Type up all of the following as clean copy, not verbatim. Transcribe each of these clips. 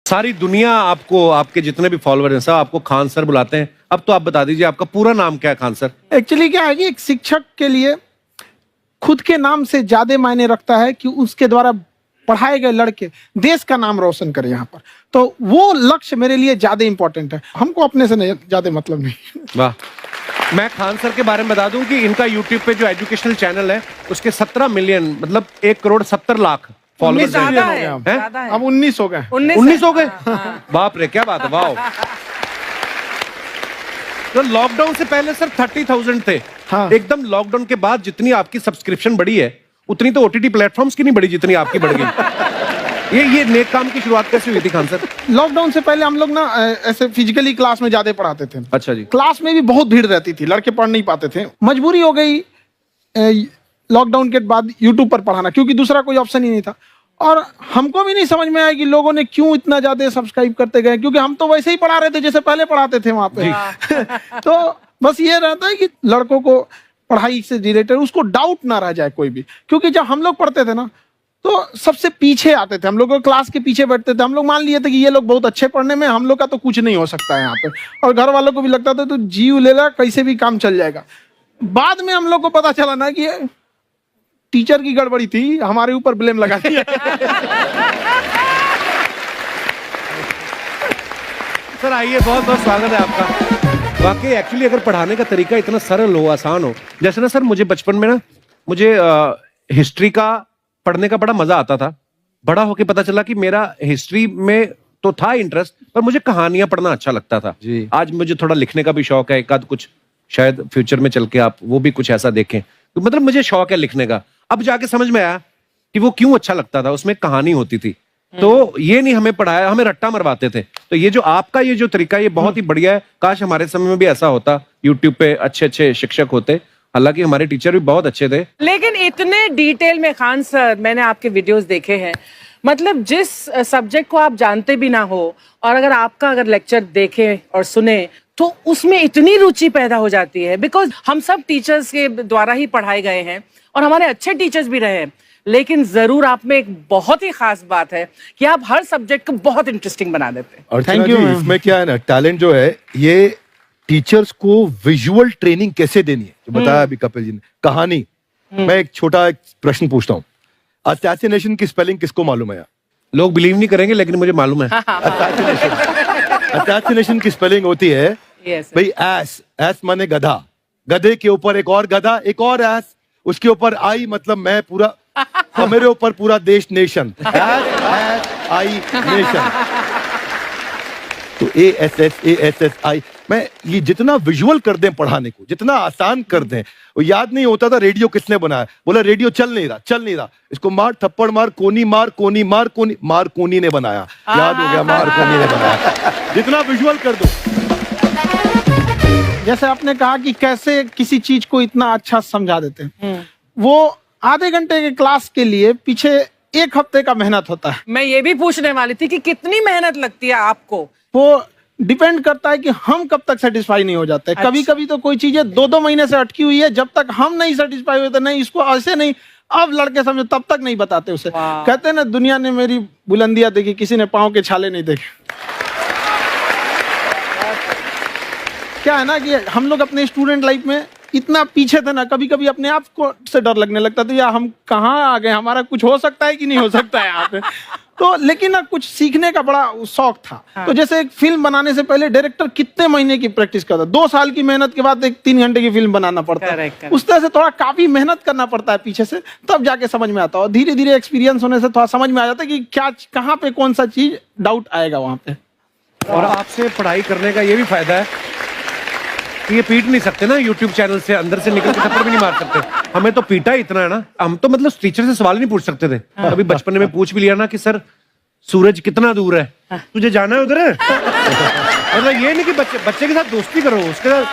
सारी दुनिया आपको, आपके जितने भी फॉलोअर हैं सब आपको खान सर बुलाते हैं। अब तो आप बता दीजिए आपका पूरा नाम क्या है खान सर? एक्चुअली क्या है कि एक शिक्षक के लिए खुद के नाम से ज्यादा मायने रखता है कि उसके द्वारा पढ़ाए गए लड़के देश का नाम रोशन करें यहाँ पर। तो वो लक्ष्य मेरे लिए ज्यादा इंपॉर्टेंट है, हमको अपने से नहीं ज्यादा मतलब नहीं। वाह। मैं खान सर के बारे में बता दूं कि इनका यूट्यूब पे जो एजुकेशनल चैनल है उसके 17 मिलियन मतलब 1,70,00,000 फॉलोअर्स ज्यादा है, हैं। ज्यादा है। अब 19 हो गए। 19 हो गए? बाप रे, क्या बात है, वाह। तो लॉकडाउन से पहले सर 30,000 थे। हाँ। एकदम लॉकडाउन के बाद जितनी आपकी सब्सक्रिप्शन बढ़ी है उतनी तो ओटीटी प्लेटफॉर्म्स की नहीं बढ़ी जितनी आपकी बढ़ गई। ये नेक काम की शुरुआत कैसे हुई थी खान सर? लॉकडाउन से पहले हम लोग ना ऐसे फिजिकली क्लास में ज्यादा पढ़ाते थे। अच्छा जी। क्लास में भी बहुत भीड़ रहती थी, लड़के पढ़ नहीं पाते थे। मजबूरी हो गई लॉकडाउन के बाद यूट्यूब पर पढ़ाना, क्योंकि दूसरा कोई ऑप्शन ही नहीं था। और हमको भी नहीं समझ में आया कि लोगों ने क्यों इतना ज्यादा सब्सक्राइब करते गए, क्योंकि हम तो वैसे ही पढ़ा रहे थे जैसे पहले पढ़ाते थे वहां पे। तो बस ये रहता है कि लड़कों को पढ़ाई से रिलेटेड उसको डाउट ना रह जाए कोई भी, क्योंकि जब हम लोग पढ़ते थे ना तो सबसे पीछे आते थे, हम लोग क्लास के पीछे बैठते थे। हम लोग मान लिए थे कि ये लोग बहुत अच्छे पढ़ने में, हम लोग का तो कुछ नहीं हो सकता है यहाँ पे। और घर वालों को भी लगता था तो जीव ले ला, कैसे भी काम चल जाएगा। बाद में हम लोग को पता चला ना कि टीचर की गड़बड़ी थी, हमारे ऊपर ब्लेम लगा दिया। सर आइए, बहुत बहुत स्वागत है आपका। वाकई एक्चुअली अगर पढ़ाने का तरीका इतना सरल हो, आसान हो, जैसे ना सर मुझे बचपन में ना मुझे हिस्ट्री का पढ़ने का बड़ा मजा आता था। बड़ा होके पता चला कि मेरा हिस्ट्री में तो था इंटरेस्ट, पर मुझे कहानियां पढ़ना अच्छा लगता था जी। आज मुझे थोड़ा लिखने का भी शौक है, एक आध कुछ शायद फ्यूचर में चल के आप वो भी कुछ ऐसा देखें। तो मतलब मुझे शौक है लिखने का। अब जाके समझ में आया कि वो क्यों अच्छा लगता था, उसमें कहानी होती थी। तो ये नहीं हमें पढ़ाया, हमें रट्टा मरवाते थे। तो ये जो आपका ये जो तरीका ये बहुत ही बढ़िया है। काश हमारे समय में भी ऐसा होता, यूट्यूब पे अच्छे अच्छे शिक्षक होते। हालांकि हमारे टीचर भी बहुत अच्छे थे। लेकिन इतने डिटेल में खान सर, मैंने आपके वीडियोस देखे हैं, मतलब जिस सब्जेक्ट को आप जानते भी ना हो और अगर लेक्चर देखें और सुने तो उसमें इतनी रुचि पैदा हो जाती है। बिकॉज हम सब टीचर्स के द्वारा ही पढ़ाए गए हैं और हमारे अच्छे टीचर्स भी रहे हैं, लेकिन जरूर आप में एक बहुत ही खास बात है कि आप हर सब्जेक्ट को बहुत इंटरेस्टिंग बना देते हैं। और Thank you, ma'am. इसमें क्या है ना, टैलेंट जो है ये टीचर्स को विजुअल ट्रेनिंग कैसे देनी है, जो बताया अभी कपिल जी ने। कहानी, मैं एक छोटा एक प्रश्न पूछता हूँ। असैसिनेशन की स्पेलिंग किसको मालूम है? लोग बिलीव नहीं करेंगे लेकिन मुझे मालूम है। असैसिनेशन की स्पेलिंग होती है Yes, भाई एस। एस माने गधा, गधे के ऊपर एक और गधा, एक और एस, उसके ऊपर आई मतलब मैं पूरा, और मेरे ऊपर पूरा देश नेशन। S I nation. तो ASSASSI मैं ये जितना विजुअल कर दें पढ़ाने को, जितना आसान कर दें। वो याद नहीं होता था रेडियो किसने बनाया, बोला रेडियो चल नहीं रहा, इसको मार थप्पड़ मार, कोनी मार, कोनी मार, कोनी मार, कोनी ने बनाया। याद हो गया, मार कोनी ने बनाया। जितना विजुअल कर दो। जैसे आपने कहा कि कैसे किसी चीज को इतना अच्छा समझा देते हैं, वो आधे घंटे के क्लास के लिए पीछे 1 हफ्ते का मेहनत होता है। मैं ये भी पूछने वाली थी कि कितनी मेहनत लगती है आपको। वो डिपेंड करता है कि हम कब तक सेटिस्फाई नहीं हो जाते। अच्छा। कभी कभी तो कोई चीजें 2-2 महीने से अटकी हुई है, जब तक हम नहीं सेटिस्फाई होते, नहीं इसको ऐसे नहीं, अब लड़के समझो तब तक नहीं बताते उसे। वाह। कहते हैं ना, दुनिया ने मेरी बुलंदियां देखी, किसी ने पाँव के छाले नहीं देखे। क्या है ना कि हम लोग अपने स्टूडेंट लाइफ में इतना पीछे थे ना, कभी कभी अपने आप को से डर लगने लगता था, या हम कहाँ आ गए, हमारा कुछ हो सकता है कि नहीं हो सकता है यहाँ पे। तो लेकिन ना कुछ सीखने का बड़ा शौक था। हाँ। तो जैसे एक फिल्म बनाने से पहले डायरेक्टर कितने महीने की प्रैक्टिस करता है, 2 साल की मेहनत के बाद एक 3 घंटे की फिल्म बनाना पड़ता है। Correct, correct. उस तरह से थोड़ा काफी मेहनत करना पड़ता है पीछे से, तब जाके समझ में आता है। और धीरे धीरे एक्सपीरियंस होने से थोड़ा समझ में आ जाता है कि क्या कहाँ पे कौन सा चीज डाउट आएगा वहां पे। और आपसे पढ़ाई करने का ये भी फायदा है कि ये पीट नहीं सकते ना यूट्यूब चैनल से, अंदर से निकल के थप्पड़ भी नहीं मार सकते। हमें तो पीटा इतना है ना, हम तो मतलब टीचर से सवाल नहीं पूछ सकते थे। कभी बचपन में पूछ भी लिया ना कि सर सूरज कितना दूर है, तुझे जाना है उधर है। मतलब ये नहीं कि बच्चे के साथ दोस्ती करो, उसके साथ।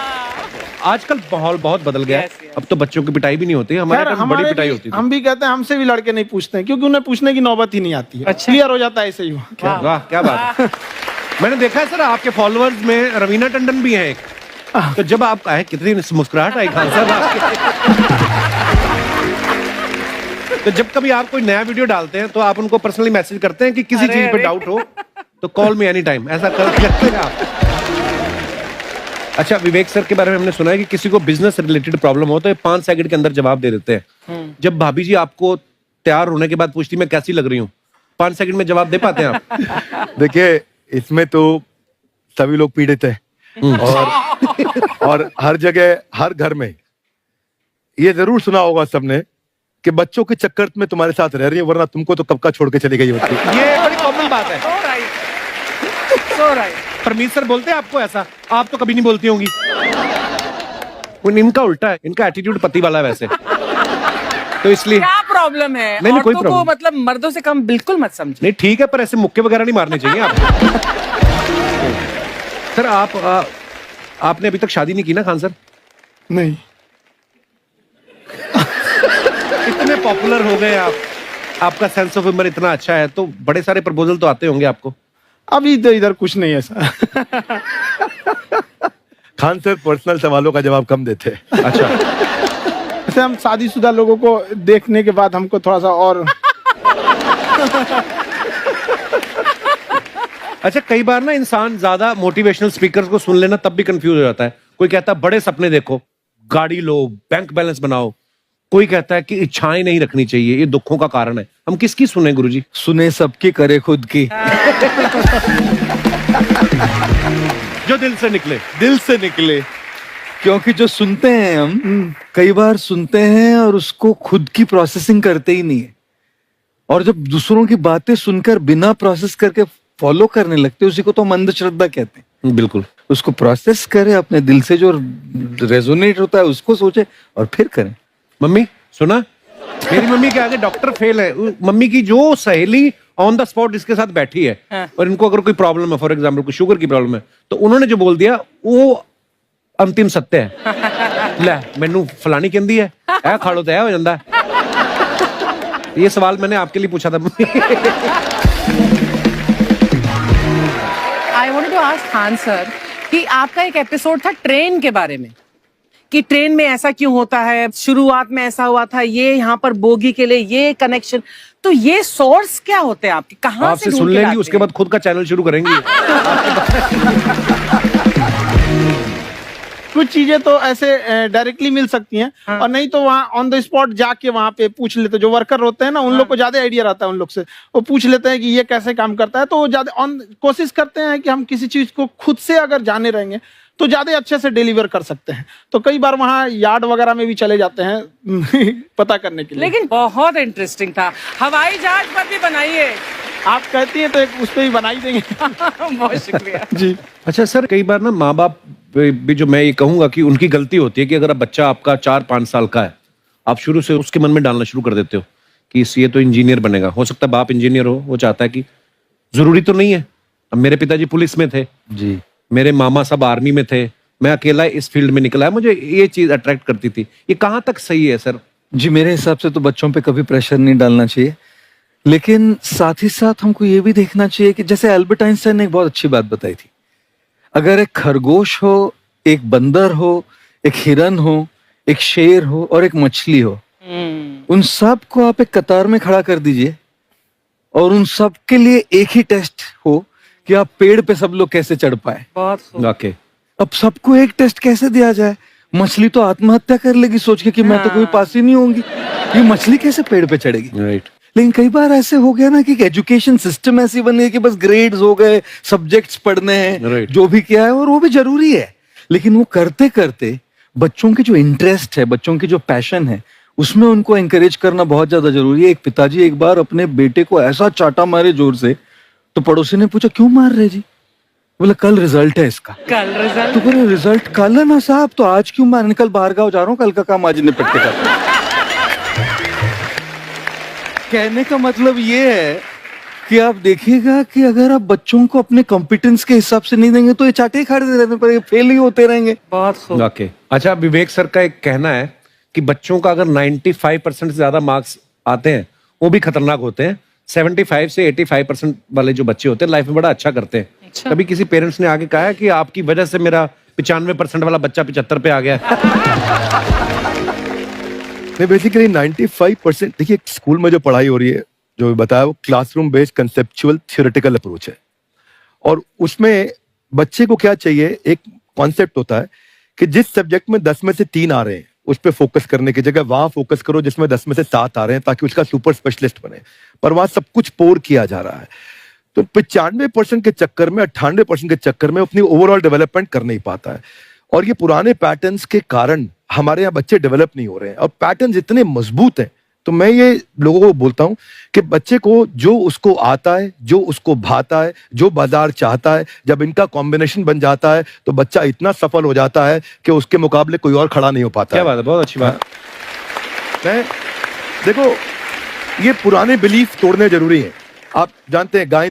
आजकल माहौल बहुत बदल गया है। Yes, yes. अब तो बच्चों की पिटाई भी नहीं होती, हमारे खैर, टाइम बड़ी हमारे पिटाई भी- होती थी। हम भी कहते हैं हमसे भी लड़के नहीं पूछते हैं, क्योंकि उन्हें पूछने की नौबत ही नहीं आती है। अच्छा। क्लियर हो जाता है ऐसे ही। वाह, क्या बात है। मैंने देखा है सर आपके फॉलोअर्स में रवीना टंडन भी है एक। तो जब आप आए, कितनी मुस्कुराहट आई खान साहब आपके। तो जब कभी आप कोई नया वीडियो डालते हैं तो आप उनको पर्सनली मैसेज करते हैं कि किसी चीज पे डाउट हो तो कॉल मी एनी टाइम, ऐसा करते हैं आप। अच्छा, विवेक सर के बारे में हमने सुना है कि किसी को बिजनेस रिलेटेड प्रॉब्लम हो तो ये 5 सेकंड के अंदर जवाब दे देते हैं। जब भाभी जी आपको तैयार होने के बाद पूछती मैं कैसी लग रही हूँ, 5 सेकंड में जवाब दे पाते हैं आप? देखिए, इसमें तो सभी लोग पीड़ित हैं और हर जगह, हर घर में ये जरूर सुना होगा सबने कि बच्चों के चक्कर में तुम्हारे साथ रह रही है, वरना तुमको तो कब का छोड़ के चली गई होती। ये बड़ी कॉमन बात है। So right. परमीत सर बोलते हैं आपको ऐसा? आप तो कभी नहीं बोलती होंगी। इनका उल्टा है, इनका एटीट्यूड पति वाला है वैसे, तो इसलिए। क्या प्रॉब्लम है? नहीं, कोई औरतों को प्रॉब्लम मतलब मर्दों से कम बिल्कुल मत समझो। नहीं, ठीक है, पर ऐसे मुक्के वगैरह नहीं मारने चाहिए आपको। सर आपने अभी तक शादी नहीं की ना खान सर? नहीं। इतने पॉपुलर हो गए आप, आपका सेंस ऑफ ह्यूमर इतना अच्छा है, तो बड़े सारे प्रपोजल तो आते होंगे आपको। अभी तो इधर कुछ नहीं है सर। खान सर पर्सनल सवालों का जवाब कम देते हैं। अच्छा, वैसे हम शादीशुदा लोगों को देखने के बाद हमको थोड़ा सा और अच्छा, कई बार ना इंसान ज्यादा मोटिवेशनल स्पीकर्स को सुन लेना तब भी कंफ्यूज हो जाता है। कोई कहता है बड़े सपने देखो, गाड़ी लो, बैंक बैलेंस बनाओ। कोई कहता है कि इच्छाएं नहीं रखनी चाहिए, ये दुखों का कारण है। हम किसकी सुने गुरुजी? सुने सबकी, करे खुद की। जो दिल से निकले। दिल से निकले, क्योंकि जो सुनते हैं हम कई बार सुनते हैं और उसको खुद की प्रोसेसिंग करते ही नहीं है, और जब दूसरों की बातें सुनकर बिना प्रोसेस करके फॉलो करने लगते, उसी को तो हम अंधश्रद्धा कहते हैं। बिल्कुल। उसको प्रोसेस करे, अपने दिल से जो रेजोनेट होता है उसको सोचे और फिर करें। मम्मी सुना, मेरी मम्मी के आगे डॉक्टर फेल है। मम्मी की जो सहेली ऑन द स्पॉट इसके साथ बैठी है, और इनको अगर कोई प्रॉब्लम है, फॉर एग्जाम्पल कोई शुगर की प्रॉब्लम है, तो उन्होंने जो बोल दिया वो अंतिम सत्य है। ले मैनू फलानी कहती है, ऐ खाड़ो तो ऐ हो जाता है। ये सवाल मैंने आपके लिए पूछा था। I wanted to ask Khan sir कि आपका एक एपिसोड था ट्रेन के बारे में, कि ट्रेन में ऐसा क्यों होता है, शुरुआत में ऐसा हुआ था, ये यहाँ पर बोगी के लिए ये कनेक्शन, तो ये सोर्स क्या होते हैं आपके, कहाँ से आपसे ढूंढ सुन के लेंगी, लाते उसके हैं? बाद खुद का चैनल शुरू करेंगी। कुछ चीजें तो ऐसे डायरेक्टली मिल सकती हैं, और नहीं तो वहाँ ऑन द स्पॉट जाके वहाँ पे पूछ लेते, जो वर्कर होते हैं ना, उन लोग को ज्यादा आइडिया रहता है उन लोग से, वो पूछ लेते हैं कि ये कैसे काम करता है, तो वो ज्यादा कोशिश करते हैं कि हम किसी चीज को खुद से अगर जाने रहेंगे तो ज्यादा अच्छे से डिलीवर कर सकते हैं। तो कई बार वहाँ यार्ड वगैरह में भी चले जाते हैं पता करने के लिए। लेकिन बहुत इंटरेस्टिंग था। हवाई जहाज पर भी बनाइए। आप कहती हैं तो एक उस पर भी बना ही देंगे। बहुत शुक्रिया जी। अच्छा सर, कई बार ना माँ बाप भी, जो मैं ये कहूंगा कि उनकी गलती होती है कि अगर बच्चा आपका 4-5 साल का है, आप शुरू से उसके मन में डालना शुरू कर देते हो कि ये तो इंजीनियर बनेगा। हो सकता है बाप इंजीनियर हो, वो चाहता है कि जरूरी तो नहीं है। अब मेरे पिताजी पुलिस में थे जी, मेरे मामा सब आर्मी में थे, मैं अकेला इस फील्ड में निकला है, मुझे ये चीज अट्रैक्ट करती थी। ये कहाँ तक सही है सर? जी, मेरे हिसाब से तो बच्चों पे कभी प्रेशर नहीं डालना चाहिए, लेकिन साथ ही साथ हमको ये भी देखना चाहिए कि जैसे एल्बर्ट आइंस्टाइन ने एक बहुत अच्छी बात बताई थी, अगर एक खरगोश हो, एक बंदर हो, एक हिरन हो, एक शेर हो और एक मछली हो, उन सब को आप एक कतार में खड़ा कर दीजिए और उन सब के लिए एक ही टेस्ट हो कि आप पेड़ पे सब लोग कैसे चढ़ पाए। बहुत खूब। वाकई। अब सबको एक टेस्ट कैसे दिया जाए? मछली तो आत्महत्या कर लेगी सोच के कि मैं तो कोई पास ही नहीं होंगी, ये मछली कैसे पेड़ पे चढ़ेगी? राइट। लेकिन कई बार ऐसे हो गया ना कि एजुकेशन सिस्टम ऐसी बन गई कि बस ग्रेड्स हो गए, सब्जेक्ट्स पढ़ने हैं, Right. जो भी किया है, और वो भी जरूरी है, लेकिन वो करते करते बच्चों की जो इंटरेस्ट है, बच्चों की जो पैशन है, उसमें उनको एंकरेज करना बहुत ज्यादा जरूरी है। एक पिताजी एक बार अपने बेटे को ऐसा चाटा मारे जोर से, तो पड़ोसी ने पूछा क्यों मार रहे जी? बोला कल रिजल्ट है इसका। कल रिजल्ट? तो बोले रिजल्ट कल है ना साहब, तो आज क्यों मारने? कल बाहर गाँव जा रहा हूँ, कल का काम आज निपट के करता हूं। कहने का मतलब ये है कि आप देखिएगा कि अगर आप बच्चों को अपने कॉम्पिटेंस के हिसाब से नहीं देंगे तो ये चाटे खा रहने पर फेल ही होते रहेंगे। बहुत खूब। वाकई। अच्छा, विवेक सर का एक कहना है कि बच्चों का अगर 95% से ज्यादा मार्क्स आते हैं वो भी खतरनाक होते हैं। 75 से 85% वाले जो बच्चे होते हैं लाइफ में बड़ा अच्छा करते हैं। अच्छा। कभी किसी पेरेंट्स ने आके कहा है कि आपकी वजह से मेरा 95% वाला बच्चा 75 पे आ गया? नहीं, बेसिकली 95%, देखिए स्कूल में जो पढ़ाई हो रही है, जो बताया, वो classroom based conceptual theoretical approach है। और उसमें बच्चे को क्या चाहिए, एक कॉन्सेप्ट होता है कि जिस सब्जेक्ट में 10 में से 3 आ रहे हैं उस पर फोकस करने की जगह वहां फोकस करो जिसमें 10 में से 7 आ रहे हैं, ताकि उसका सुपर स्पेशलिस्ट बने। पर वहां सब कुछ पोर किया जा रहा है। तो 95% के चक्कर में, 98% के चक्कर में अपनी ओवरऑल डेवलपमेंट कर नहीं पाता है। और ये पुराने पैटर्न्स के कारण हमारे यहाँ बच्चे डेवलप नहीं हो रहे हैं, और पैटर्न्स इतने मजबूत हैं। तो मैं ये लोगों को बोलता हूं कि बच्चे को जो उसको आता है, जो उसको भाता है, जो बाजार चाहता है, जब इनका कॉम्बिनेशन बन जाता है तो बच्चा इतना सफल हो जाता है कि उसके मुकाबले कोई और खड़ा नहीं हो पाता। क्या बात है, बहुत अच्छी बात। मैं देखो, ये पुराने बिलीफ तोड़ने जरूरी है। आप जानते हैं गाय